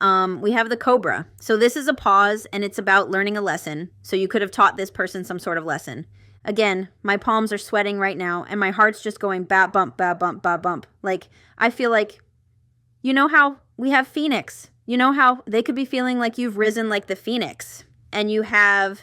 We have the cobra. So this is a pause and it's about learning a lesson. So you could have taught this person some sort of lesson. Again, my palms are sweating right now and my heart's just going bat bump, bat bump, bat bump. Like, I feel like, you know how we have Phoenix? You know how they could be feeling like you've risen like the Phoenix and you have,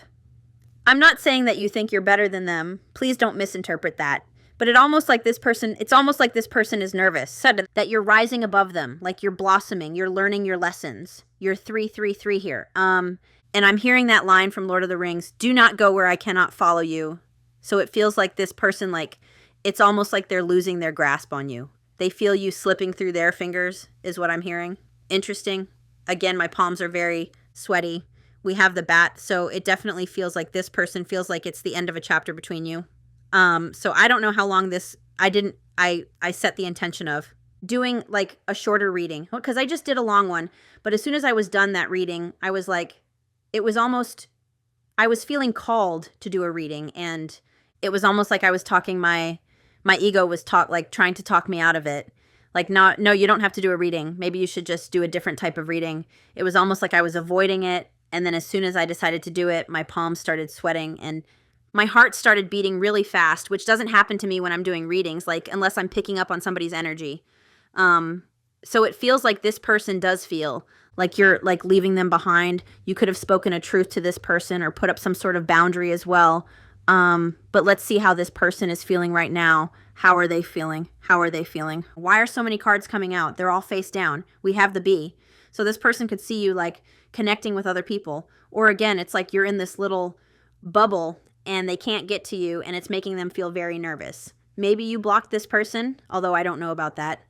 I'm not saying that you think you're better than them. Please don't misinterpret that. But it's almost like this person is nervous, said that you're rising above them, like you're blossoming, you're learning your lessons. You're 333 here. And I'm hearing that line from Lord of the Rings, do not go where I cannot follow you. So it feels like this person, like, it's almost like they're losing their grasp on you. They feel you slipping through their fingers, is what I'm hearing. Interesting. Again, my palms are very sweaty. We have the bat, so it definitely feels like this person feels like it's the end of a chapter between you. So I don't know how long this, I set the intention of doing like a shorter reading because I just did a long one. But as soon as I was done that reading, I was like, it was almost, I was feeling called to do a reading. And it was almost like I was talking, my ego was trying to talk me out of it. Like, no, you don't have to do a reading. Maybe you should just do a different type of reading. It was almost like I was avoiding it. And then as soon as I decided to do it, my palms started sweating and my heart started beating really fast, which doesn't happen to me when I'm doing readings, like unless I'm picking up on somebody's energy. So it feels like this person does feel like you're like leaving them behind. You could have spoken a truth to this person or put up some sort of boundary as well. But let's see how this person is feeling right now. How are they feeling? How are they feeling? Why are so many cards coming out? They're all face down. We have the bee. So this person could see you like connecting with other people. Or again, it's like you're in this little bubble and they can't get to you and it's making them feel very nervous. Maybe you blocked this person, although I don't know about that.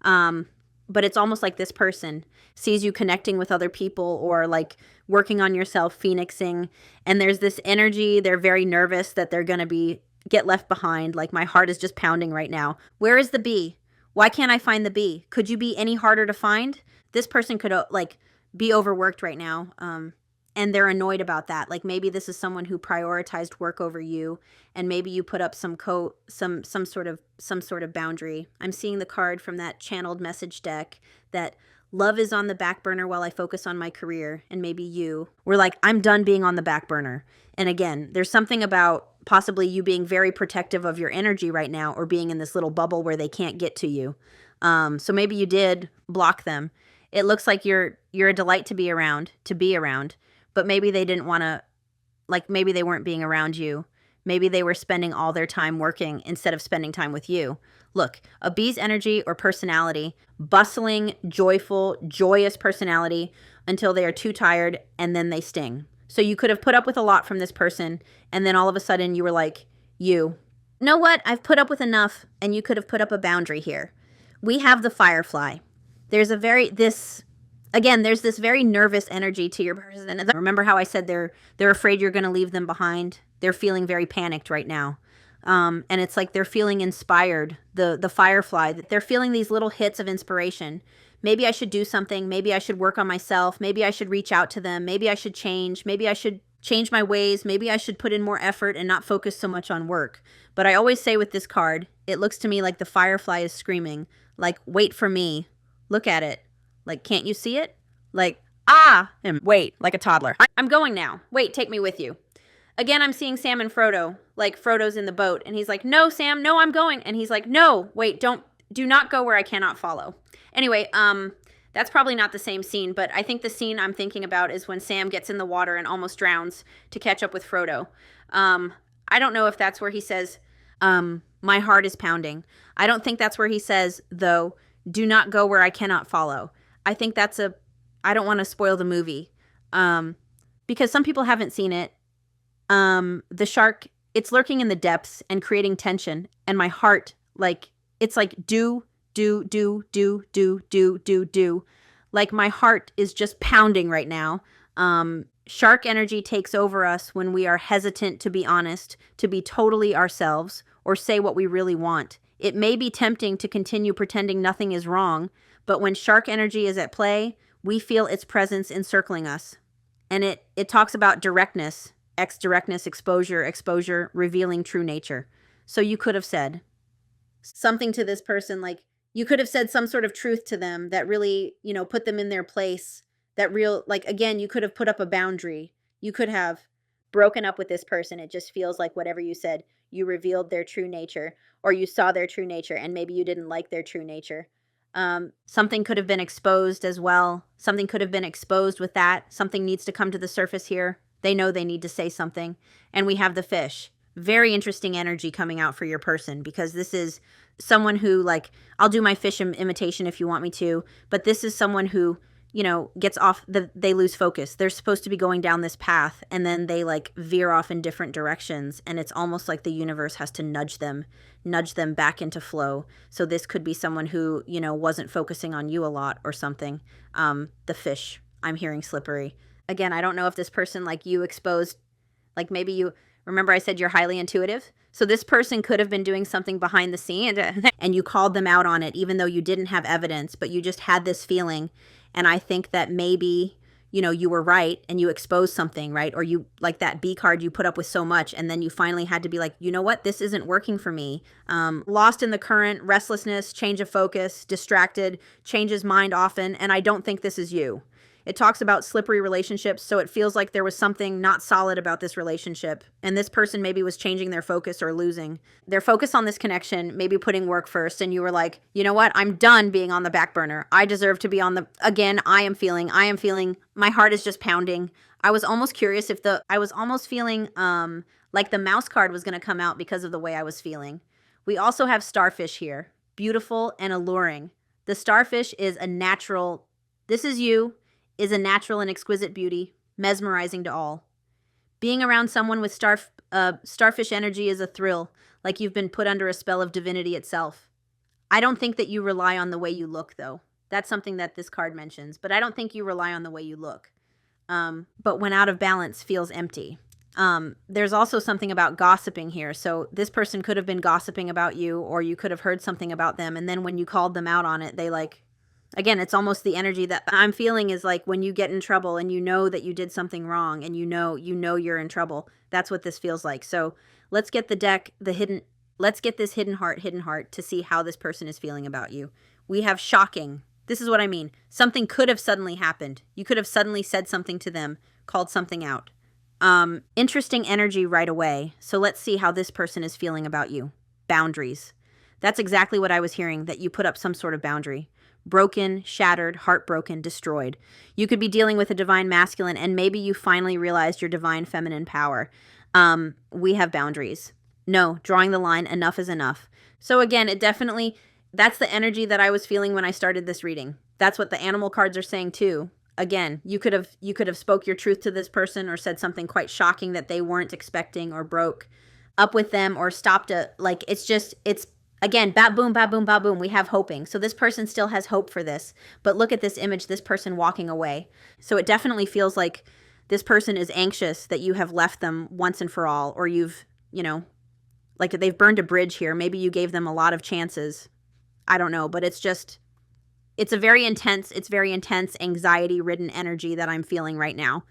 But it's almost like this person sees you connecting with other people or like working on yourself, phoenixing, and there's this energy, they're very nervous that they're going to get left behind. Like my heart is just pounding right now. Where is the bee? Why can't I find the bee? Could you be any harder to find? This person could like be overworked right now. And they're annoyed about that. Like maybe this is someone who prioritized work over you, and maybe you put up some sort of boundary. I'm seeing the card from that channeled message deck that love is on the back burner while I focus on my career, and maybe you were like, I'm done being on the back burner. And again, there's something about possibly you being very protective of your energy right now, or being in this little bubble where they can't get to you. So maybe you did block them. It looks like you're a delight to be around. But maybe they didn't want to, like maybe they weren't being around you. Maybe they were spending all their time working instead of spending time with you. Look, a bee's energy or personality, bustling, joyful, joyous personality until they are too tired and then they sting. So you could have put up with a lot from this person and then all of a sudden you were like, you know what? I've put up with enough, and you could have put up a boundary here. We have the firefly. There's this very nervous energy to your person. Remember how I said they're afraid you're going to leave them behind? They're feeling very panicked right now. And it's like they're feeling inspired. The firefly, they're feeling these little hits of inspiration. Maybe I should do something. Maybe I should work on myself. Maybe I should reach out to them. Maybe I should change. Maybe I should change my ways. Maybe I should put in more effort and not focus so much on work. But I always say with this card, it looks to me like the firefly is screaming, like, wait for me. Look at it. Like, can't you see it? Like, and wait, like a toddler. I'm going now. Wait, take me with you. Again, I'm seeing Sam and Frodo, like Frodo's in the boat. And he's like, no, Sam, no, I'm going. And he's like, no, wait, do not go where I cannot follow. Anyway, that's probably not the same scene, but I think the scene I'm thinking about is when Sam gets in the water and almost drowns to catch up with Frodo. I don't know if that's where he says, my heart is pounding. I don't think that's where he says, though, do not go where I cannot follow. I think I don't want to spoil the movie, because some people haven't seen it. The shark, it's lurking in the depths and creating tension. And my heart, like, it's like, do. Like my heart is just pounding right now. Shark energy takes over us when we are hesitant to be honest, to be totally ourselves, or say what we really want. It may be tempting to continue pretending nothing is wrong, but when shark energy is at play, we feel its presence encircling us. And it talks about directness, directness, exposure, revealing true nature. So you could have said something to this person, like you could have said some sort of truth to them that really, put them in their place, That real, like, again, you could have put up a boundary. You could have broken up with this person. It just feels like whatever you said, you revealed their true nature, or you saw their true nature, and maybe you didn't like their true nature. Something could have been exposed as well. Something could have been exposed with that. Something needs to come to the surface here. They know they need to say something. And we have the fish. Very interesting energy coming out for your person, because this is someone who, like, I'll do my fish imitation if you want me to, but this is someone who, you know, gets off, they lose focus. They're supposed to be going down this path, and then they, like, veer off in different directions, and it's almost like the universe has to nudge them back into flow. So this could be someone who, you know, wasn't focusing on you a lot or something. The fish, I'm hearing slippery. Again, I don't know if this person, like, you exposed, like, maybe you, remember I said you're highly intuitive? So this person could have been doing something behind the scene and you called them out on it, even though you didn't have evidence, but you just had this feeling. And I think that maybe, you know, you were right and you exposed something, right? Or you, like that B card, you put up with so much, and then you finally had to be like, you know what, this isn't working for me. Lost in the current, restlessness, change of focus, distracted, changes mind often, and I don't think this is you. It talks about slippery relationships, so it feels like there was something not solid about this relationship, and this person maybe was changing their focus or losing their focus on this connection, maybe putting work first, and you were like, you know what, I'm done being on the back burner. I deserve to be on the, again, I am feeling, my heart is just pounding. I was almost curious if I was almost feeling like the mouse card was going to come out because of the way I was feeling. We also have starfish here, beautiful and alluring. The starfish is a natural, this is you, is a natural and exquisite beauty, mesmerizing to all. Being around someone with starfish energy is a thrill, like you've been put under a spell of divinity itself. I don't think that you rely on the way you look, though. That's something that this card mentions, but I don't think you rely on the way you look. But when out of balance, feels empty. There's also something about gossiping here. So this person could have been gossiping about you, or you could have heard something about them, and then when you called them out on it, they, like, again, it's almost the energy that I'm feeling is like when you get in trouble and you know that you did something wrong and you know you're in trouble. That's what this feels like. So let's get the deck, let's get this hidden heart to see how this person is feeling about you. We have shocking. This is what I mean. Something could have suddenly happened. You could have suddenly said something to them, called something out. Interesting energy right away. So let's see how this person is feeling about you. Boundaries. That's exactly what I was hearing, that you put up some sort of boundary. Broken, shattered, heartbroken, destroyed. You could be dealing with a divine masculine, and maybe you finally realized your divine feminine power. We have boundaries. No, drawing the line, enough is enough. So again, it definitely, that's the energy that I was feeling when I started this reading. That's what the animal cards are saying too. Again, you could have spoke your truth to this person, or said something quite shocking that they weren't expecting, or broke up with them, or stopped it's again, bat boom, bat boom, bat boom. We have hoping. So this person still has hope for this. But look at this image, this person walking away. So it definitely feels like this person is anxious that you have left them once and for all, or you've, you know, like they've burned a bridge here. Maybe you gave them a lot of chances. I don't know, but it's a very intense, anxiety-ridden energy that I'm feeling right now.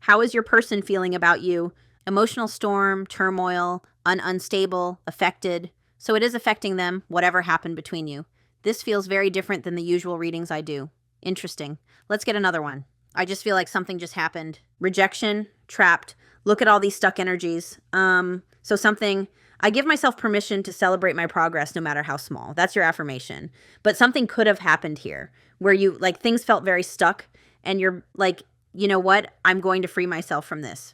How is your person feeling about you? Emotional storm, turmoil, unstable, affected. So it is affecting them, whatever happened between you. This feels very different than the usual readings I do. Interesting. Let's get another one. I just feel like something just happened. Rejection, trapped. Look at all these stuck energies. So something, I give myself permission to celebrate my progress no matter how small. That's your affirmation. But something could have happened here where you, like, things felt very stuck and you're like, you know what? I'm going to free myself from this.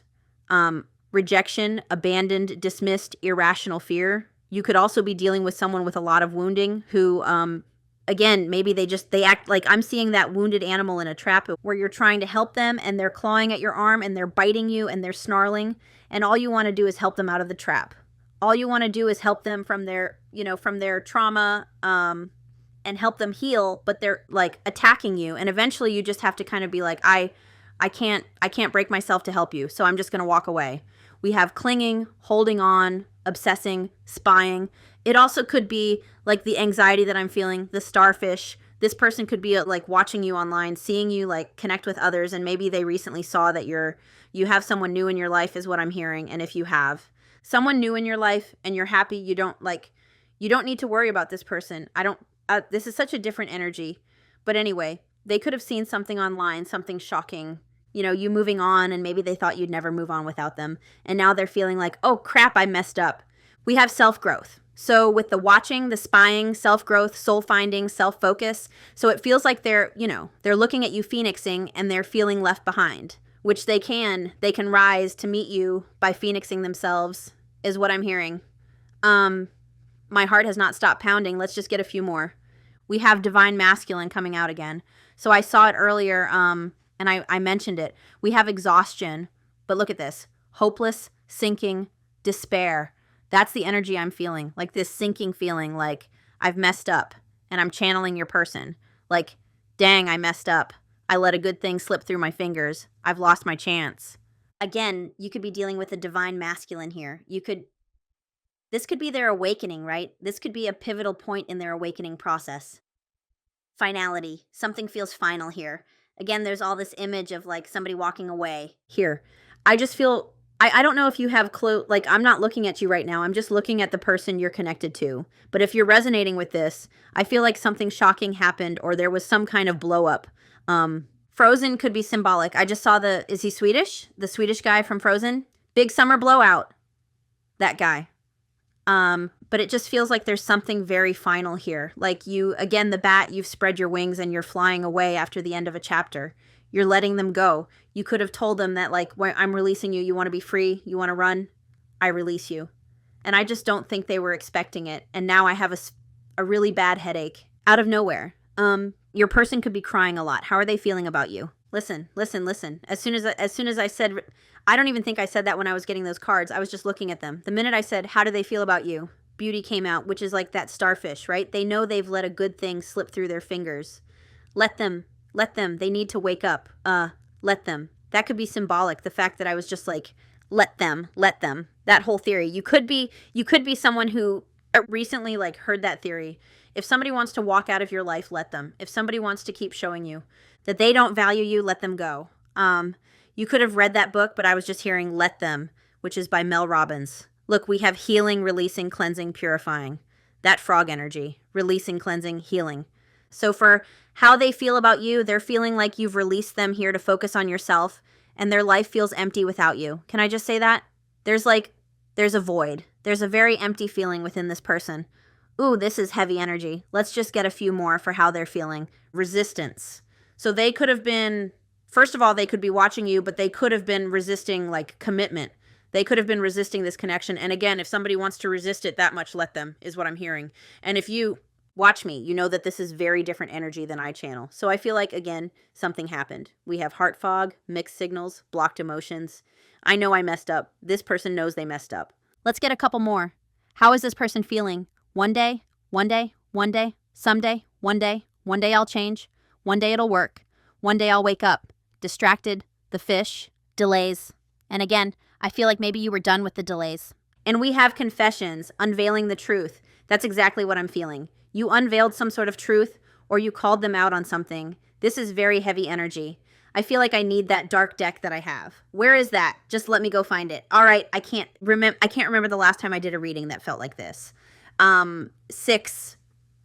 Rejection, abandoned, dismissed, irrational fear. You could also be dealing with someone with a lot of wounding who, again, maybe they act like, I'm seeing that wounded animal in a trap where you're trying to help them and they're clawing at your arm and they're biting you and they're snarling. And all you want to do is help them out of the trap. All you want to do is help them from their, from their trauma, and help them heal, but they're like attacking you. And eventually you just have to kind of be like, I can't break myself to help you. So I'm just going to walk away. We have clinging, holding on, obsessing, spying. It also could be like the anxiety that I'm feeling, the starfish. This person could be like watching you online, seeing you like connect with others, and maybe they recently saw that you have someone new in your life is what I'm hearing. And if you have someone new in your life and you're happy, you don't need to worry about this person. This is such a different energy. But anyway, They could have seen something online, something shocking, you know, you moving on, and maybe they thought you'd never move on without them. And now they're feeling like, oh crap, I messed up. We have self-growth. So with the watching, the spying, self-growth, soul-finding, self-focus, so it feels like they're, you know, they're looking at you phoenixing and they're feeling left behind, which they can rise to meet you by phoenixing themselves, is what I'm hearing. My heart has not stopped pounding. Let's just get a few more. We have divine masculine coming out again. So I saw it earlier, and I mentioned it. We have exhaustion, but look at this. Hopeless, sinking, despair. That's the energy I'm feeling, like this sinking feeling, like I've messed up, and I'm channeling your person. Like, dang, I messed up. I let a good thing slip through my fingers. I've lost my chance. Again, you could be dealing with a divine masculine here. This could be their awakening, right? This could be a pivotal point in their awakening process. Finality. Something feels final here. Again, there's all this image of like somebody walking away here. I just feel, I don't know if you have clue, like I'm not looking at you right now. I'm just looking at the person you're connected to. But if you're resonating with this, I feel like something shocking happened or there was some kind of blow up. Frozen could be symbolic. I just saw is he Swedish? The Swedish guy from Frozen? Big summer blowout. That guy. But it just feels like there's something very final here. Like you, again, the bat, you've spread your wings and you're flying away after the end of a chapter. You're letting them go. You could have told them that like, I'm releasing you. You want to be free? You want to run? I release you. And I just don't think they were expecting it. And now I have a really bad headache out of nowhere. Your person could be crying a lot. How are they feeling about you? Listen, listen, listen. As soon as I said, I don't even think I said that when I was getting those cards. I was just looking at them. The minute I said, how do they feel about you? Beauty came out, which is like that starfish, right? They know they've let a good thing slip through their fingers. Let them. They need to wake up. Let them. That could be symbolic. The fact that I was just like, let them. That whole theory. You could be someone who recently like heard that theory. If somebody wants to walk out of your life, let them. If somebody wants to keep showing you that they don't value you, let them go. You could have read that book, but I was just hearing Let Them, which is by Mel Robbins. Look, we have healing, releasing, cleansing, purifying. That frog energy. Releasing, cleansing, healing. So for how they feel about you, they're feeling like you've released them here to focus on yourself, and their life feels empty without you. Can I just say that? There's a void. There's a very empty feeling within this person. Ooh, this is heavy energy. Let's just get a few more for how they're feeling. Resistance. So they could have been, first of all, they could be watching you, but they could have been resisting like commitment. They could have been resisting this connection. And again, if somebody wants to resist it that much, let them, is what I'm hearing. And if you watch me, you know that this is very different energy than I channel. So I feel like, again, something happened. We have heart fog, mixed signals, blocked emotions. I know I messed up. This person knows they messed up. Let's get a couple more. How is this person feeling? One day, someday, one day I'll change. One day it'll work. One day I'll wake up. Distracted, the fish, delays. And again, I feel like maybe you were done with the delays. And we have confessions, unveiling the truth. That's exactly what I'm feeling. You unveiled some sort of truth or you called them out on something. This is very heavy energy. I feel like I need that dark deck that I have. Where is that? Just let me go find it. All right, I can't remember the last time I did a reading that felt like this. 6.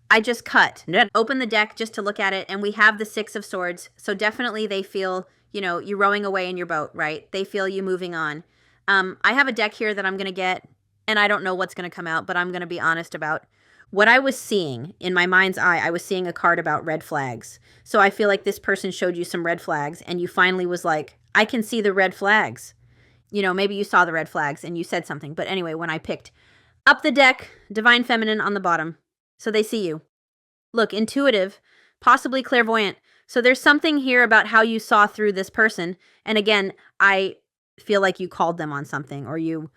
I just cut. Open the deck just to look at it, and we have the 6 of Swords. So definitely they feel, you know, you rowing away in your boat, right? They feel you moving on. I have a deck here that I'm going to get, and I don't know what's going to come out, but I'm going to be honest about what I was seeing in my mind's eye. I was seeing a card about red flags. So I feel like this person showed you some red flags, and you finally was like, I can see the red flags. You know, maybe you saw the red flags and you said something. But anyway, when I picked up the deck, Divine Feminine on the bottom. So they see you. Look, intuitive, possibly clairvoyant. So there's something here about how you saw through this person. And again, I feel like you called them on something, or you,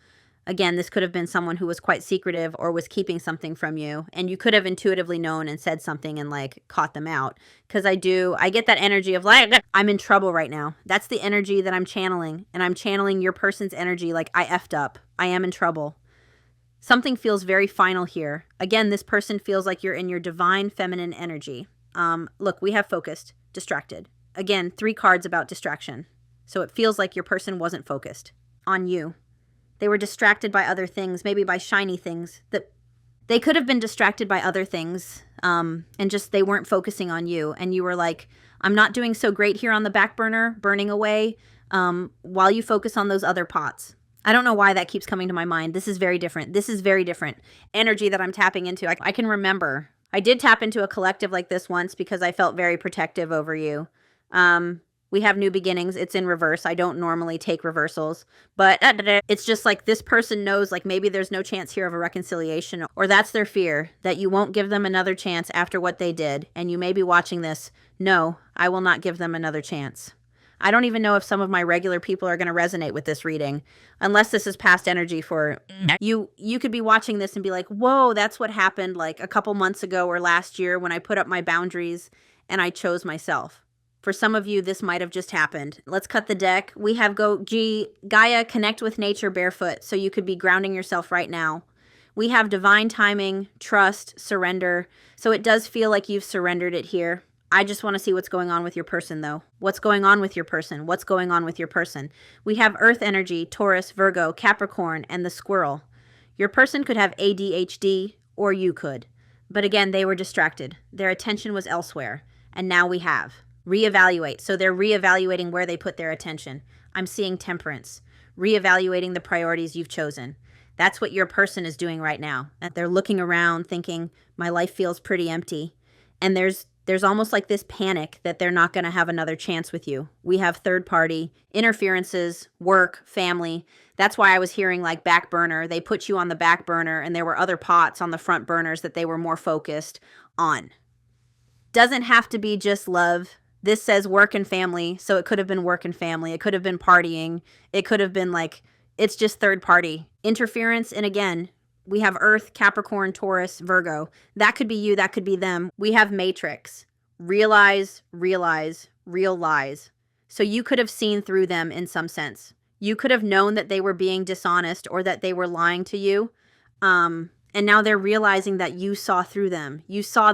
again, this could have been someone who was quite secretive or was keeping something from you. And you could have intuitively known and said something and like caught them out. Because I get that energy of like, I'm in trouble right now. That's the energy that I'm channeling. And I'm channeling your person's energy like I effed up. I am in trouble. Something feels very final here. Again, this person feels like you're in your divine feminine energy. Look, we have focused, distracted. Again, 3 cards about distraction. So it feels like your person wasn't focused on you. They were distracted by other things, maybe by shiny things. That they could have been distracted by other things, and just they weren't focusing on you. And you were like, I'm not doing so great here on the back burner, burning away, while you focus on those other pots. I don't know why that keeps coming to my mind. This is very different. This is very different energy that I'm tapping into. I can remember. I did tap into a collective like this once because I felt very protective over you. We have new beginnings. It's in reverse. I don't normally take reversals, but it's just like this person knows like maybe there's no chance here of a reconciliation, or that's their fear, that you won't give them another chance after what they did. And you may be watching this. No, I will not give them another chance. I don't even know if some of my regular people are going to resonate with this reading, unless this is past energy for you. You could be watching this and be like, whoa, that's what happened like a couple months ago or last year when I put up my boundaries and I chose myself. For some of you, this might have just happened. Let's cut the deck. We have Gaia, connect with nature barefoot. So you could be grounding yourself right now. We have divine timing, trust, surrender. So it does feel like you've surrendered it here. I just want to see what's going on with your person, though. What's going on with your person? What's going on with your person? We have earth energy, Taurus, Virgo, Capricorn, and the squirrel. Your person could have ADHD, or you could. But again, they were distracted. Their attention was elsewhere. And now we have reevaluate. So they're reevaluating where they put their attention. I'm seeing temperance. Reevaluating the priorities you've chosen. That's what your person is doing right now. They're looking around thinking, my life feels pretty empty. And there's almost like this panic that they're not going to have another chance with you. We have third party interferences, work, family. That's why I was hearing like back burner. They put you on the back burner and there were other pots on the front burners that they were more focused on. Doesn't have to be just love. This says work and family, so it could have been work and family. It could have been partying. It could have been like, it's just third party interference. And again, we have Earth, Capricorn, Taurus, Virgo. That could be you. That could be them. We have Matrix. Realize, real lies. So you could have seen through them in some sense. You could have known that they were being dishonest or that they were lying to you. And now they're realizing that you saw through them. You saw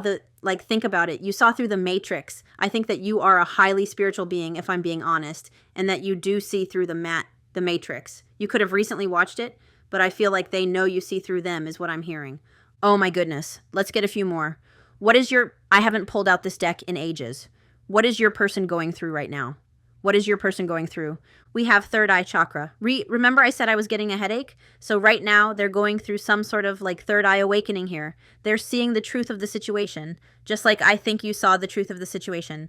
think about it. You saw through the matrix. I think that you are a highly spiritual being, if I'm being honest, and that you do see through the matrix. You could have recently watched it, but I feel like they know you see through them is what I'm hearing. Oh my goodness. Let's get a few more. I haven't pulled out this deck in ages. What is your person going through right now? What is your person going through? We have third eye chakra. Remember I said I was getting a headache? So right now they're going through some sort of like third eye awakening here. They're seeing the truth of the situation, just like I think you saw the truth of the situation.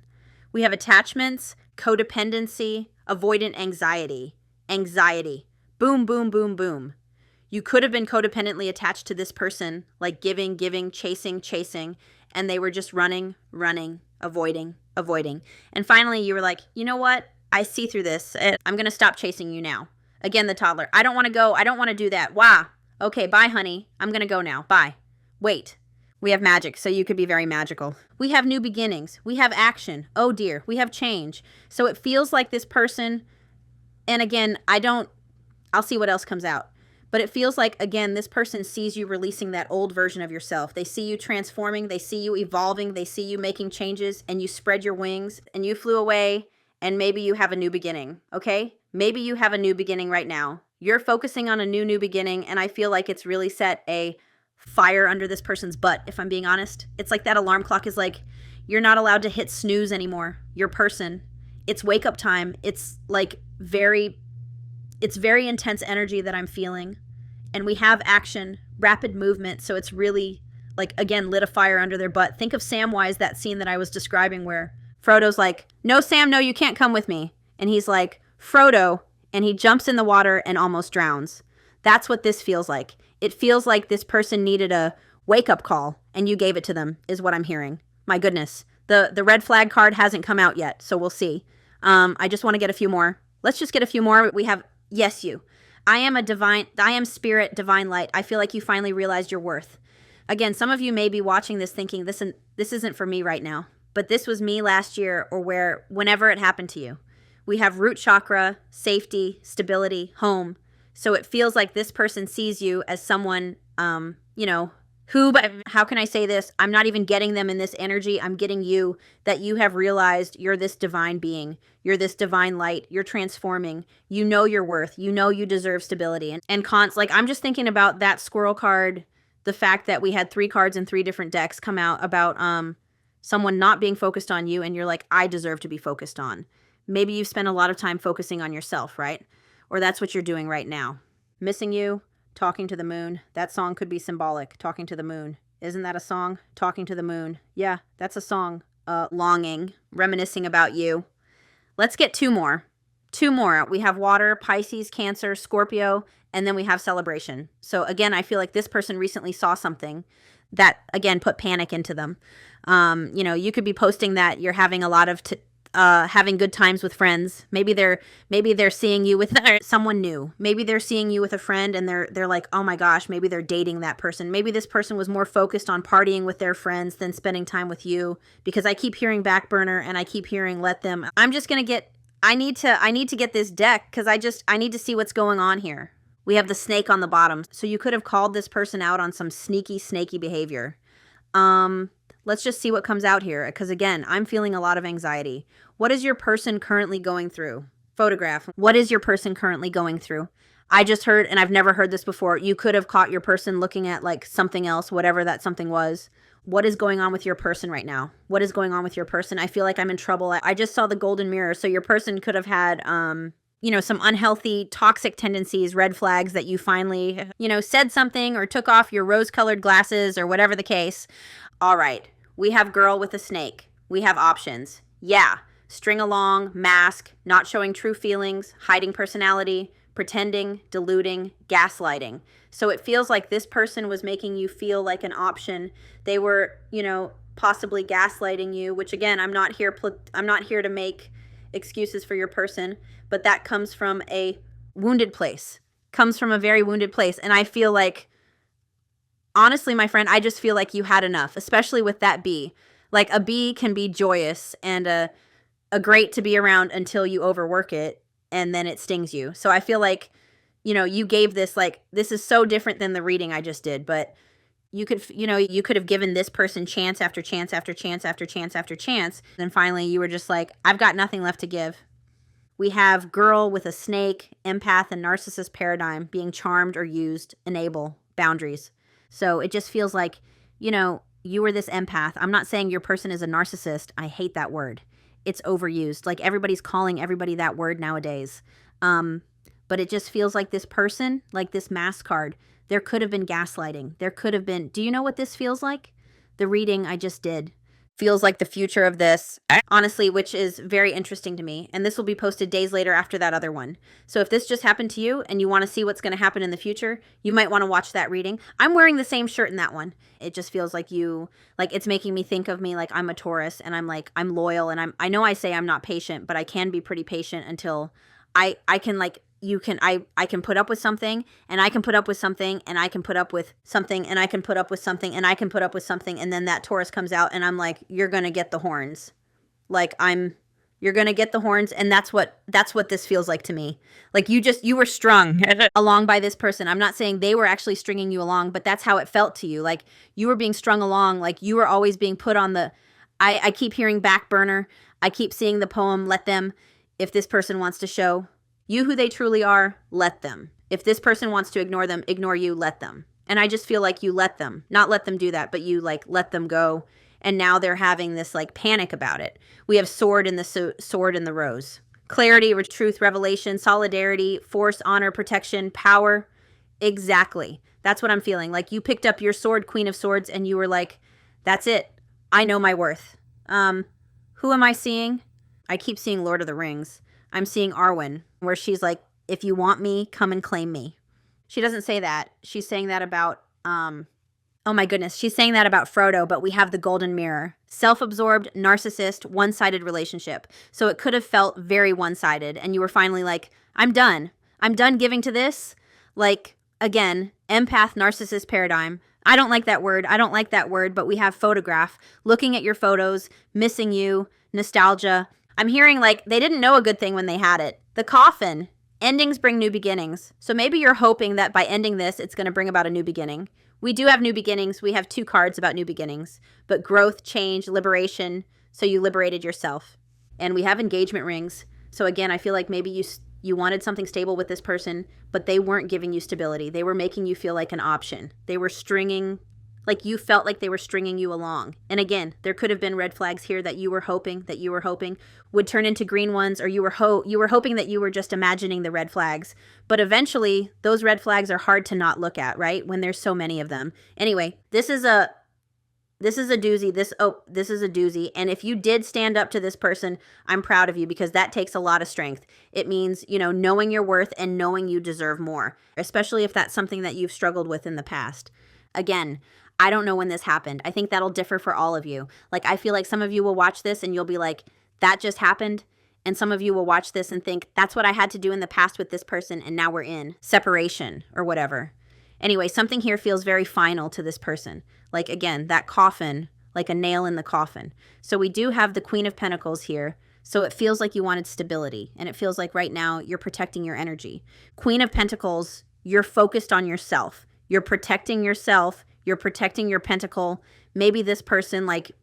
We have attachments, codependency, avoidant anxiety. Boom, boom, boom, boom. You could have been codependently attached to this person, like giving, chasing, and they were just running, avoiding. And finally, you were like, you know what? I see through this. I'm going to stop chasing you now. Again, the toddler. I don't want to go. I don't want to do that. Wow. Okay, bye, honey. I'm going to go now. Bye. Wait. We have magic, so you could be very magical. We have new beginnings. We have action. Oh, dear. We have change. So it feels like this person, and again, I'll see what else comes out. But it feels like, again, this person sees you releasing that old version of yourself. They see you transforming. They see you evolving. They see you making changes, and you spread your wings, and you flew away, and maybe you have a new beginning, okay? Maybe you have a new beginning right now. You're focusing on a new beginning, and I feel like it's really set a fire under this person's butt, if I'm being honest. It's like that alarm clock is like, you're not allowed to hit snooze anymore. Your person. It's wake up time. It's like it's very intense energy that I'm feeling. And we have action, rapid movement. So it's really like, again, lit a fire under their butt. Think of Samwise, that scene that I was describing where Frodo's like, no, Sam, no, you can't come with me. And he's like, Frodo. And he jumps in the water and almost drowns. That's what this feels like. It feels like this person needed a wake up call and you gave it to them is what I'm hearing. My goodness. The red flag card hasn't come out yet. So we'll see. I just want to get a few more. Let's just get a few more. We have, yes, you. I am spirit, divine light. I feel like you finally realized your worth. Again, some of you may be watching this thinking, this isn't for me right now. But this was me last year or whenever it happened to you. We have root chakra, safety, stability, home. So it feels like this person sees you as someone, but how can I say this? I'm not even getting them in this energy. I'm getting you, that you have realized you're this divine being. You're this divine light. You're transforming. You know your worth. You know you deserve stability. And cons, like I'm just thinking about that squirrel card, the fact that we had 3 cards in 3 different decks come out about someone not being focused on you, and you're like, I deserve to be focused on. Maybe you've spent a lot of time focusing on yourself, right? Or that's what you're doing right now. Missing you, talking to the moon. That song could be symbolic, talking to the moon. Isn't that a song? Talking to the moon. Yeah, that's a song. Longing, reminiscing about you. Let's get two more. Two more. We have water, Pisces, Cancer, Scorpio, and then we have celebration. So again, I feel like this person recently saw something that, again, put panic into them. You know, you could be posting that you're having a lot of having good times with friends. Maybe they're seeing you with someone new. Maybe they're seeing you with a friend and they're like, oh my gosh, maybe they're dating that person. Maybe this person was more focused on partying with their friends than spending time with you, because I keep hearing back burner and I keep hearing let them. I'm just going to get, I need to get this deck because I need to see what's going on here. We have the snake on the bottom. So you could have called this person out on some snaky behavior. Let's just see what comes out here, because again, I'm feeling a lot of anxiety. What is your person currently going through? Photograph. What is your person currently going through? I just heard, and I've never heard this before, you could have caught your person looking at like something else, whatever that something was. What is going on with your person right now? What is going on with your person? I feel like I'm in trouble. I just saw the golden mirror. So your person could have had, you know, some unhealthy, toxic tendencies, red flags that you finally, you know, said something or took off your rose-colored glasses or whatever the case. All right. We have girl with a snake. We have options. Yeah. String along, mask, not showing true feelings, hiding personality, pretending, deluding, gaslighting. So it feels like this person was making you feel like an option. They were, you know, possibly gaslighting you, which again, I'm not here to make excuses for your person, but that comes from a wounded place. Comes from a very wounded place. And I feel like, honestly, my friend, I just feel like you had enough, especially with that bee. Like a bee can be joyous and a great to be around until you overwork it and then it stings you. So I feel like, you know, you gave this, like, this is so different than the reading I just did, but you could, you know, you could have given this person chance after chance after chance after chance after chance. And then finally you were just like, I've got nothing left to give. We have girl with a snake, empath, and narcissist paradigm, being charmed or used, enable, boundaries. So it just feels like, you know, you were this empath. I'm not saying your person is a narcissist. I hate that word. It's overused. Like everybody's calling everybody that word nowadays. But it just feels like this person, like this mask card, there could have been gaslighting. There could have been, do you know what this feels like? The reading I just did feels like the future of this, honestly, which is very interesting to me. And this will be posted days later after that other one. So if this just happened to you and you want to see what's going to happen in the future, you might want to watch that reading. I'm wearing the same shirt in that one. It just feels like you, like it's making me think of me like I'm a Taurus and I'm like, I'm loyal and I know I say I'm not patient, but I can be pretty patient until I can like, I can put up with something and I can put up with something and I can put up with something and I can put up with something and I can put up with something. And then that Taurus comes out and I'm like, you're going to get the horns. Like you're going to get the horns. And that's what this feels like to me. Like you were strung along by this person. I'm not saying they were actually stringing you along, but that's how it felt to you. Like you were being strung along. Like you were always being put on the, I keep hearing back burner. I keep seeing the poem, let them, if this person wants to show you who they truly are, let them. If this person wants to ignore them, ignore you, let them. And I just feel like you let them, not let them do that, but you like let them go. And now they're having this like panic about it. We have sword in the rose. Clarity, truth, revelation, solidarity, force, honor, protection, power. Exactly. That's what I'm feeling. Like you picked up your sword, Queen of Swords, and you were like, that's it. I know my worth. Who am I seeing? I keep seeing Lord of the Rings. I'm seeing Arwen, where she's like, if you want me, come and claim me. She doesn't say that. She's saying that about, oh my goodness, she's saying that about Frodo, but we have the golden mirror. Self-absorbed, narcissist, one-sided relationship. So it could have felt very one-sided, and you were finally like, I'm done. I'm done giving to this. Like, again, empath, narcissist paradigm. I don't like that word, but we have photograph, looking at your photos, missing you, nostalgia. I'm hearing like they didn't know a good thing when they had it. The coffin. Endings bring new beginnings. So maybe you're hoping that by ending this, it's going to bring about a new beginning. We do have new beginnings. We have 2 cards about new beginnings. But growth, change, liberation. So you liberated yourself. And we have engagement rings. So again, I feel like maybe you wanted something stable with this person, but they weren't giving you stability. They were making you feel like an option. They were stringing Like you felt like they were stringing you along. And again, there could have been red flags here that you were hoping would turn into green ones, or you were hoping that you were just imagining the red flags. But eventually, those red flags are hard to not look at, right? When there's so many of them. Anyway, this is a doozy. This is a doozy. And if you did stand up to this person, I'm proud of you, because that takes a lot of strength. It means, knowing your worth and knowing you deserve more, especially if that's something that you've struggled with in the past. Again, I don't know when this happened. I think that'll differ for all of you. Like, I feel like some of you will watch this and you'll be like, that just happened. And some of you will watch this and think, that's what I had to do in the past with this person, and now we're in separation or whatever. Anyway, something here feels very final to this person. Like, again, that coffin, like a nail in the coffin. So we do have the Queen of Pentacles here. So it feels like you wanted stability. And it feels like right now you're protecting your energy. Queen of Pentacles, you're focused on yourself. You're protecting yourself. You're protecting your pentacle. Maybe this person, like,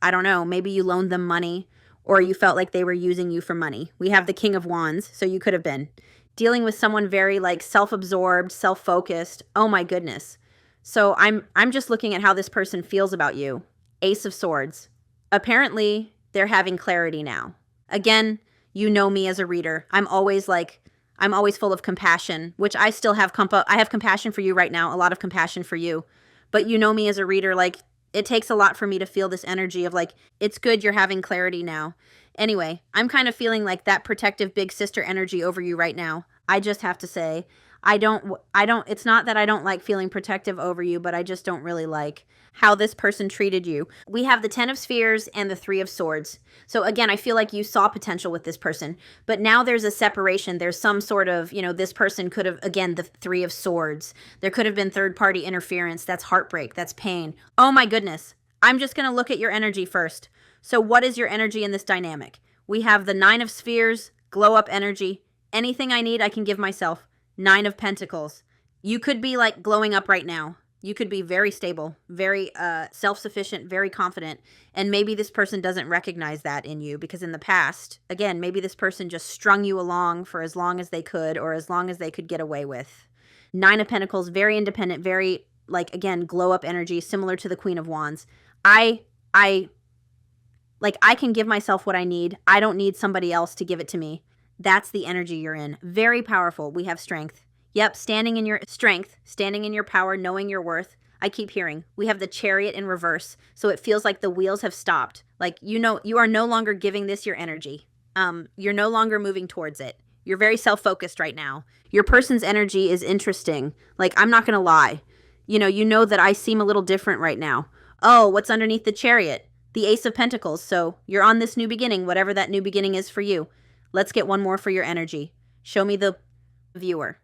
I don't know, maybe you loaned them money, or you felt like they were using you for money. We have the King of Wands, so you could have been dealing with someone very, like, self-absorbed, self-focused. Oh my goodness. So I'm just looking at how this person feels about you. Ace of Swords. Apparently, they're having clarity now. Again, you know me as a reader. I'm always full of compassion, which I still have. I have compassion for you right now, a lot of compassion for you. But you know me as a reader, like, it takes a lot for me to feel this energy of, like, it's good you're having clarity now. Anyway, I'm kind of feeling like that protective big sister energy over you right now. I just have to say, it's not that I don't like feeling protective over you, but I just don't really like how this person treated you. We have the 10 of Spheres and the 3 of Swords. So again, I feel like you saw potential with this person, but now there's a separation. There's some sort of, this person could have, again, the 3 of Swords. There could have been third-party interference. That's heartbreak. That's pain. Oh my goodness. I'm just going to look at your energy first. So what is your energy in this dynamic? We have the 9 of Spheres, glow-up energy. Anything I need, I can give myself. 9 of Pentacles. You could be, like, glowing up right now. You could be very stable, very self-sufficient, very confident. And maybe this person doesn't recognize that in you, because in the past, again, maybe this person just strung you along for as long as they could, or as long as they could get away with. 9 of Pentacles, very independent, very, like, again, glow-up energy, similar to the Queen of Wands. I can give myself what I need. I don't need somebody else to give it to me. That's the energy you're in. Very powerful. We have strength. Yep, standing in your strength, standing in your power, knowing your worth. I keep hearing. We have the Chariot in reverse. So it feels like the wheels have stopped. Like, you are no longer giving this your energy. You're no longer moving towards it. You're very self-focused right now. Your person's energy is interesting. Like, I'm not going to lie. You know that I seem a little different right now. Oh, what's underneath the Chariot? The Ace of Pentacles. So you're on this new beginning, whatever that new beginning is for you. Let's get one more for your energy. Show me the viewer.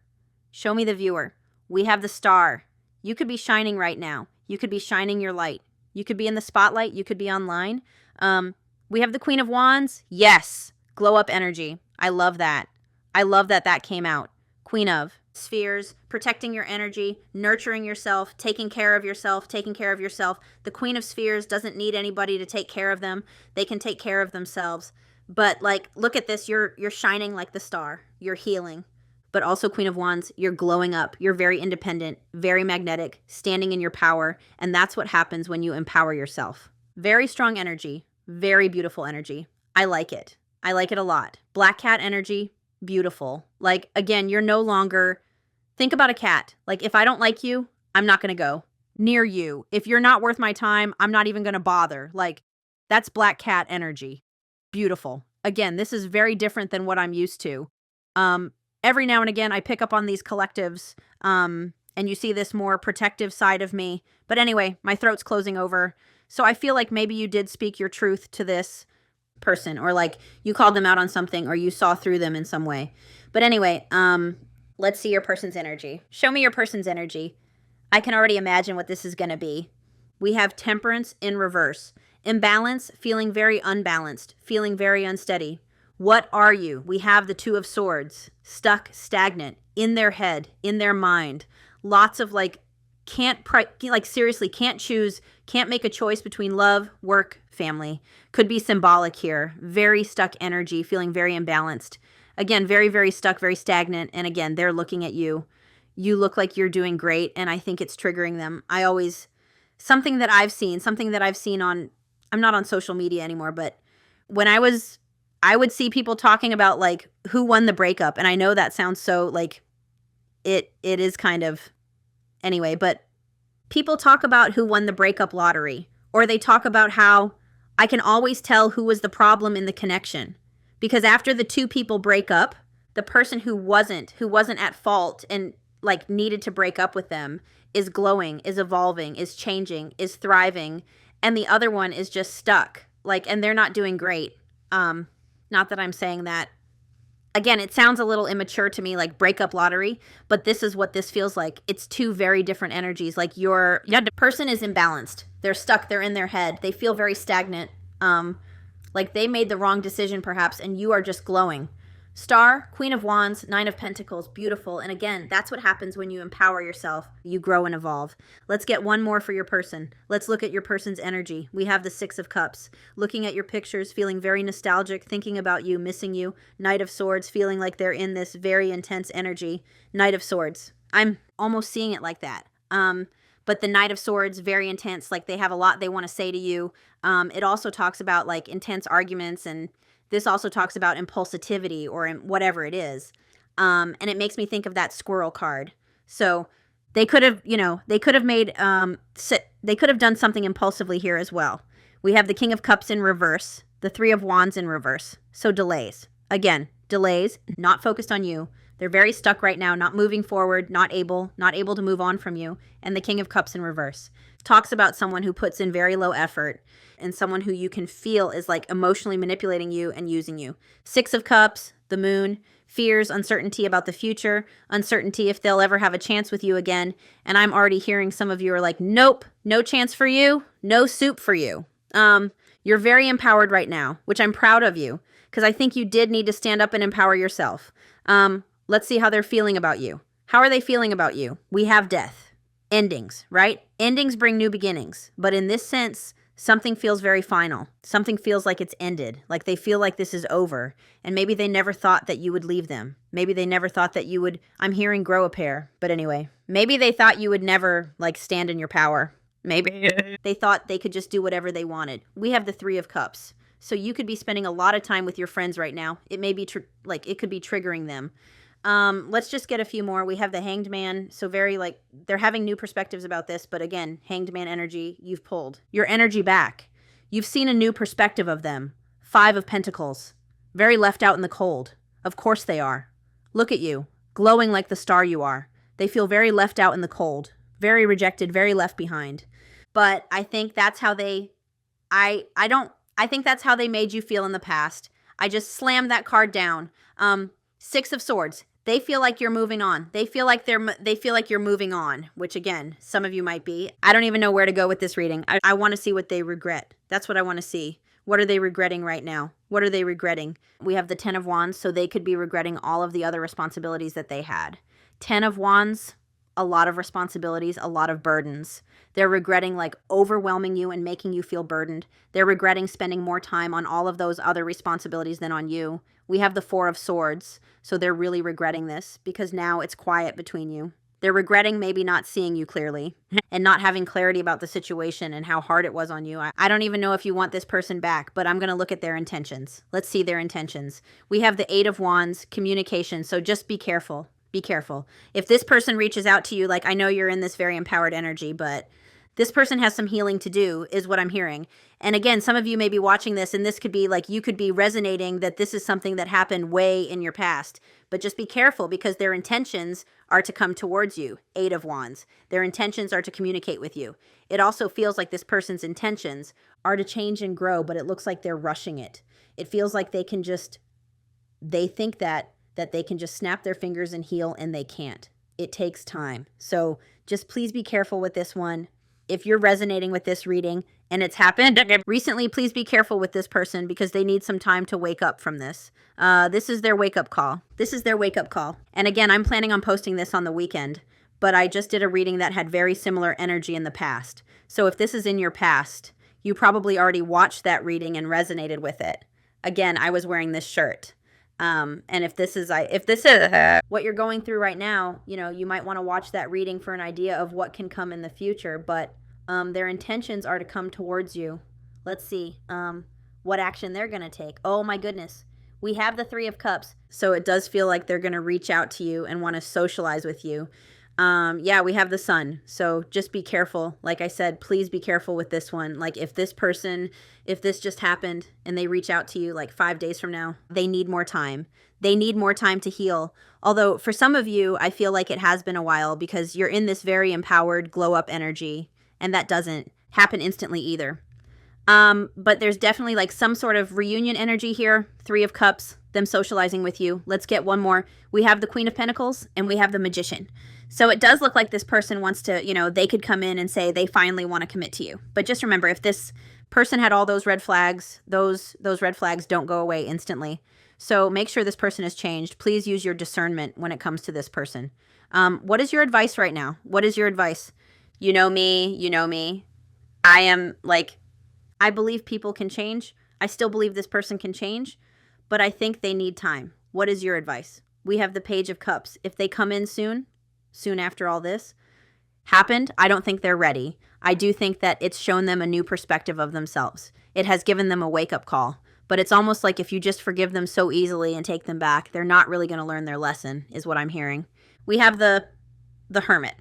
Show me the viewer. We have the Star. You could be shining right now. You could be shining your light. You could be in the spotlight. You could be online. We have the Queen of Wands. Yes. Glow up energy. I love that. I love that that came out. Queen of Spheres, protecting your energy, nurturing yourself, taking care of yourself, taking care of yourself. The Queen of Spheres doesn't need anybody to take care of them. They can take care of themselves. But, like, look at this. You're shining like the star. You're healing. But also, Queen of Wands, you're glowing up. You're very independent, very magnetic, standing in your power. And that's what happens when you empower yourself. Very strong energy. Very beautiful energy. I like it. I like it a lot. Black cat energy. Beautiful. Like, again, you're no longer... Think about a cat. Like, if I don't like you, I'm not going to go near you. If you're not worth my time, I'm not even going to bother. Like, that's black cat energy. Beautiful. Again, this is very different than what I'm used to. Every now and again, I pick up on these collectives, and you see this more protective side of me. But anyway, my throat's closing over. So I feel like maybe you did speak your truth to this person, or like you called them out on something, or you saw through them in some way. But anyway, let's see your person's energy. Show me your person's energy. I can already imagine what this is going to be. We have Temperance in reverse. Imbalance, feeling very unbalanced, feeling very unsteady. What are you? We have the Two of Swords, stuck, stagnant, in their head, in their mind. Lots of seriously, can't choose, can't make a choice between love, work, family. Could be symbolic here. Very stuck energy, feeling very imbalanced. Again, very, very stuck, very stagnant. And again, they're looking at you. You look like you're doing great, and I think it's triggering them. something that I've seen on, I'm not on social media anymore, but when I would see people talking about like who won the breakup. And I know that sounds so like it is kind of, anyway, but people talk about who won the breakup lottery, or they talk about how I can always tell who was the problem in the connection. Because after the two people break up, the person who wasn't at fault and like needed to break up with them is glowing, is evolving, is changing, is thriving, and the other one is just stuck. Like, and they're not doing great. Not that I'm saying that. Again, it sounds a little immature to me, like breakup lottery, but this is what this feels like. It's two very different energies. Like the person is imbalanced. They're stuck. They're in their head. They feel very stagnant. Like they made the wrong decision perhaps, and you are just glowing. Star, Queen of Wands, Nine of Pentacles, beautiful. And again, that's what happens when you empower yourself. You grow and evolve. Let's get one more for your person. Let's look at your person's energy. We have the Six of Cups. Looking at your pictures, feeling very nostalgic, thinking about you, missing you. Knight of Swords, feeling like they're in this very intense energy. Knight of Swords. I'm almost seeing it like that. But the Knight of Swords, very intense, like they have a lot they want to say to you. It also talks about like intense arguments, and this also talks about impulsivity or whatever it is. And it makes me think of that squirrel card. So they could have, they could have made, they could have done something impulsively here as well. We have the King of Cups in reverse, the Three of Wands in reverse. So delays. Again, delays, not focused on you. They're very stuck right now, not moving forward, not able to move on from you. And the King of Cups in reverse talks about someone who puts in very low effort and someone who you can feel is like emotionally manipulating you and using you. Six of Cups, the Moon, fears, uncertainty about the future, uncertainty if they'll ever have a chance with you again. And I'm already hearing some of you are like, nope, no chance for you, no soup for you. You're very empowered right now, which I'm proud of you, because I think you did need to stand up and empower yourself. Let's see how they're feeling about you. How are they feeling about you? We have death. Endings, right? Endings bring new beginnings. But in this sense, something feels very final. Something feels like it's ended. Like they feel like this is over. And maybe they never thought that you would leave them. Maybe they never thought that you would, I'm hearing grow a pair. But anyway, maybe they thought you would never like stand in your power. Maybe they thought they could just do whatever they wanted. We have the Three of Cups. So you could be spending a lot of time with your friends right now. It may be it could be triggering them. Let's just get a few more. We have the Hanged Man. So very like, they're having new perspectives about this. But again, Hanged Man energy, you've pulled your energy back. You've seen a new perspective of them. Five of Pentacles. Very left out in the cold. Of course they are. Look at you. Glowing like the star you are. They feel very left out in the cold. Very rejected, very left behind. But I think that's how they, I think that's how they made you feel in the past. I just slammed that card down. Six of Swords. They feel like you're moving on. They feel like you're moving on, which again, some of you might be. I don't even know where to go with this reading. I want to see what they regret. That's what I want to see. What are they regretting right now? What are they regretting? We have the Ten of Wands, so they could be regretting all of the other responsibilities that they had. Ten of Wands, a lot of responsibilities, a lot of burdens. They're regretting like overwhelming you and making you feel burdened. They're regretting spending more time on all of those other responsibilities than on you. We have the Four of Swords, so they're really regretting this because now it's quiet between you. They're regretting maybe not seeing you clearly and not having clarity about the situation and how hard it was on you. I don't even know if you want this person back, but I'm going to look at their intentions. Let's see their intentions. We have the Eight of Wands, communication, so just be careful. Be careful. If this person reaches out to you, like I know you're in this very empowered energy, but this person has some healing to do is what I'm hearing. And again, some of you may be watching this and this could be like, you could be resonating that this is something that happened way in your past, but just be careful because their intentions are to come towards you. Eight of Wands. Their intentions are to communicate with you. It also feels like this person's intentions are to change and grow, but it looks like they're rushing it. It feels like they think that they can just snap their fingers and heal, and they can't. It takes time. So just please be careful with this one. If you're resonating with this reading and it's happened recently, please be careful with this person because they need some time to wake up from this. This is their wake-up call. This is their wake-up call. And again, I'm planning on posting this on the weekend, but I just did a reading that had very similar energy in the past. So if this is in your past, you probably already watched that reading and resonated with it. Again, I was wearing this shirt. And if this is what you're going through right now, you might want to watch that reading for an idea of what can come in the future. But Their intentions are to come towards you. Let's see what action they're going to take. Oh my goodness. We have the Three of Cups. So it does feel like they're going to reach out to you and want to socialize with you. Yeah, we have the Sun. So just be careful. Like I said, please be careful with this one. Like if this just happened and they reach out to you like 5 days from now, they need more time. They need more time to heal. Although for some of you, I feel like it has been a while because you're in this very empowered glow up energy, and that doesn't happen instantly either. But there's definitely like some sort of reunion energy here. Three of Cups, them socializing with you. Let's get one more. We have the Queen of Pentacles and we have the Magician. So it does look like this person wants to, they could come in and say they finally want to commit to you. But just remember, if this person had all those red flags, those red flags don't go away instantly. So make sure this person has changed. Please use your discernment when it comes to this person. What is your advice right now? What is your advice? You know me. I believe people can change. I still believe this person can change, but I think they need time. What is your advice? We have the Page of Cups. If they come in soon after all this happened, I don't think they're ready. I do think that it's shown them a new perspective of themselves. It has given them a wake-up call, but it's almost like if you just forgive them so easily and take them back, they're not really going to learn their lesson, is what I'm hearing. We have the Hermit.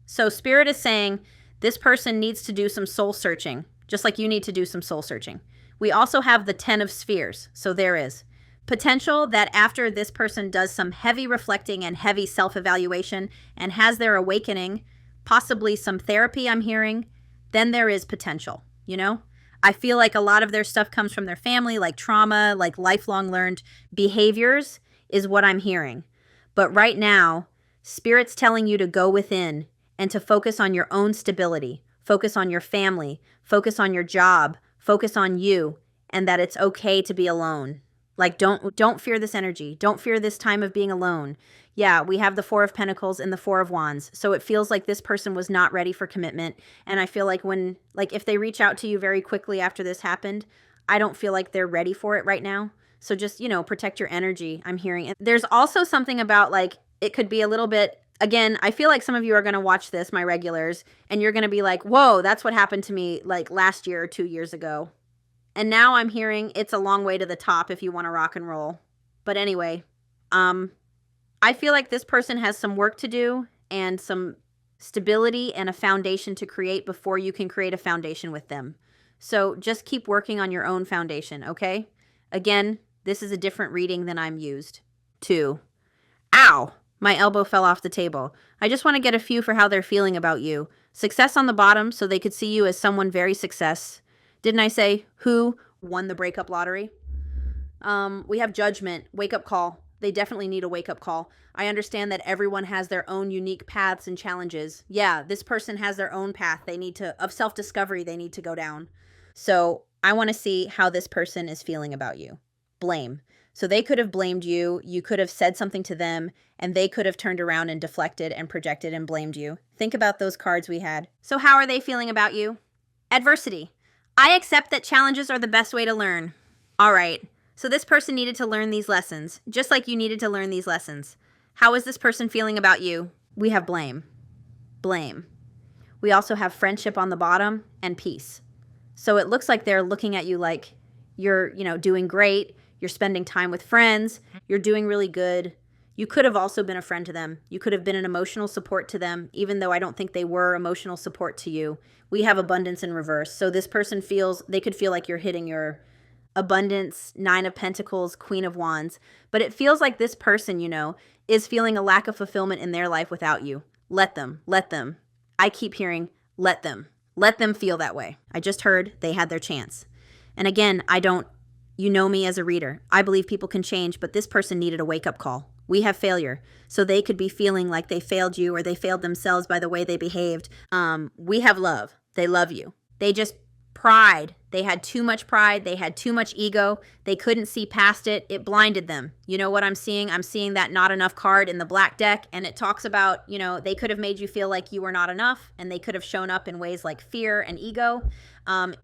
So Spirit is saying this person needs to do some soul searching, just like you need to do some soul searching. We also have the 10 of Spheres. So there is potential that after this person does some heavy reflecting and heavy self-evaluation and has their awakening, possibly some therapy I'm hearing, then there is potential, I feel like a lot of their stuff comes from their family, like trauma, like lifelong learned behaviors is what I'm hearing. But right now, Spirit's telling you to go within and to focus on your own stability, focus on your family, focus on your job, focus on you, and that it's okay to be alone. Like, don't fear this energy. Don't fear this time of being alone. Yeah, we have the Four of Pentacles and the Four of Wands. So it feels like this person was not ready for commitment. And I feel like if they reach out to you very quickly after this happened, I don't feel like they're ready for it right now. So just, protect your energy, I'm hearing. And there's also something about it could be a little bit, again, I feel like some of you are going to watch this, my regulars, and you're going to be like, whoa, that's what happened to me last year or 2 years ago. And now I'm hearing it's a long way to the top if you want to rock and roll. But anyway, I feel like this person has some work to do and some stability and a foundation to create before you can create a foundation with them. So just keep working on your own foundation, okay? Again, this is a different reading than I'm used to. Ow! My elbow fell off the table. I just want to get a few for how they're feeling about you. Success on the bottom, so they could see you as someone very success. Didn't I say who won the breakup lottery? We have Judgment, wake-up call. They definitely need a wake-up call. I understand that everyone has their own unique paths and challenges. Yeah, this person has their own path of self-discovery they need to go down. So I want to see how this person is feeling about you. Blame. So they could have blamed you. You could have said something to them, and they could have turned around and deflected and projected and blamed you. Think about those cards we had. So how are they feeling about you? Adversity. I accept that challenges are the best way to learn. All right. So this person needed to learn these lessons, just like you needed to learn these lessons. How is this person feeling about you? We have blame. Blame. We also have friendship on the bottom and peace. So it looks like they're looking at you like you're, doing great. You're spending time with friends. You're doing really good. You could have also been a friend to them. You could have been an emotional support to them, even though I don't think they were emotional support to you. We have abundance in reverse. So this person they could feel like you're hitting your abundance, Nine of Pentacles, Queen of Wands. But it feels like this person, is feeling a lack of fulfillment in their life without you. Let them. I keep hearing, let them. Let them feel that way. I just heard they had their chance. And again, you know me as a reader. I believe people can change, but this person needed a wake-up call. We have failure. So they could be feeling like they failed you or they failed themselves by the way they behaved. We have love. They love you. They just pride. They had too much pride. They had too much ego. They couldn't see past it. It blinded them. You know what I'm seeing? I'm seeing that not enough card in the black deck. And it talks about, they could have made you feel like you were not enough. And they could have shown up in ways like fear and ego.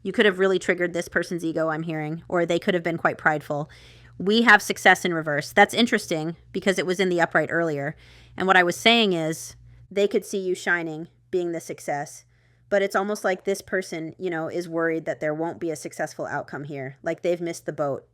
You could have really triggered this person's ego, I'm hearing. Or they could have been quite prideful. We have success in reverse. That's interesting because it was in the upright earlier. And what I was saying is they could see you shining, being the success. but it's almost like this person, you know, is worried that there won't be a successful outcome here. Like they've missed the boat.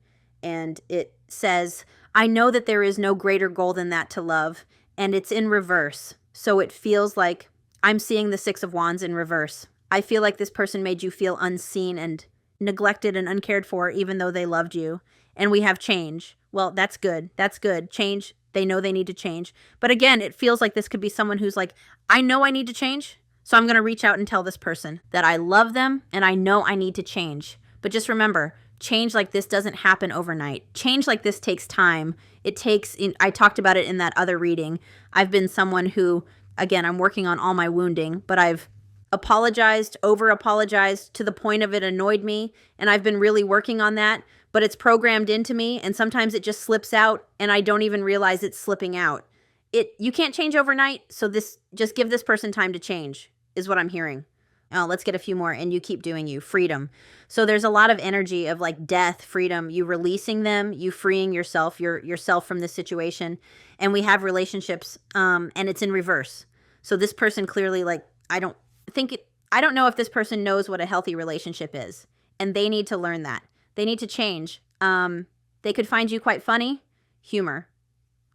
And it says, I know that there is no greater goal than that to love, and it's in reverse. So it feels like I'm seeing the Six of Wands in reverse. I feel like this person made you feel unseen and neglected and uncared for, even though they loved you. And we have change. Well, that's good. That's good. Change. They know they need to change. But again, it feels like this could be someone who's like, I know I need to change, so I'm going to reach out and tell this person that I love them and I know I need to change. But just remember, change like this doesn't happen overnight. Change like this takes time. It takes, I talked about it in that other reading. I've been someone who, again, I'm working on all my wounding, but I've apologized, over-apologized to the point of it annoyed me, and I've been really working on that, but it's programmed into me, and sometimes it just slips out, and I don't even realize it's slipping out. You can't change overnight, so just give this person time to change, is what I'm hearing. Oh, let's get a few more, and you keep doing you. Freedom. So there's a lot of energy of like death, freedom, you releasing them, you freeing yourself from this situation, and we have relationships, and it's in reverse. So this person clearly, like, I don't know if this person knows what a healthy relationship is, and they need to learn that. They need to change. They could find you quite funny. Humor.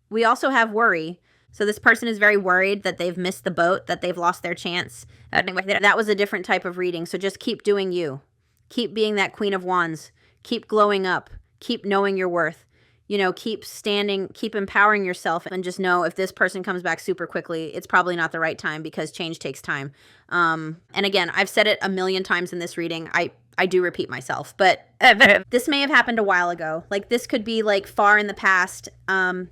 We also have worry. So this person is very worried that they've missed the boat, that they've lost their chance. That was a different type of reading. So just keep doing you. Keep being that Queen of Wands. Keep glowing up. Keep knowing your worth. You know, keep standing, keep empowering yourself, and just know if this person comes back super quickly, it's probably not the right time because change takes time. And again, I've said it a million times in this reading. I do repeat myself, but this may have happened a while ago. Like this could be like far in the past, and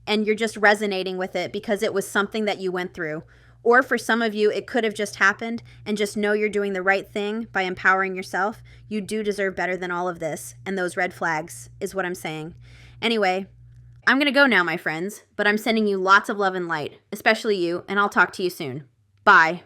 you're just resonating with it because it was something that you went through. Or for some of you, it could have just happened, and just know you're doing the right thing by empowering yourself. You do deserve better than all of this, and those red flags is what I'm saying. Anyway, I'm going to go now, my friends, but I'm sending you lots of love and light, especially you, and I'll talk to you soon. Bye.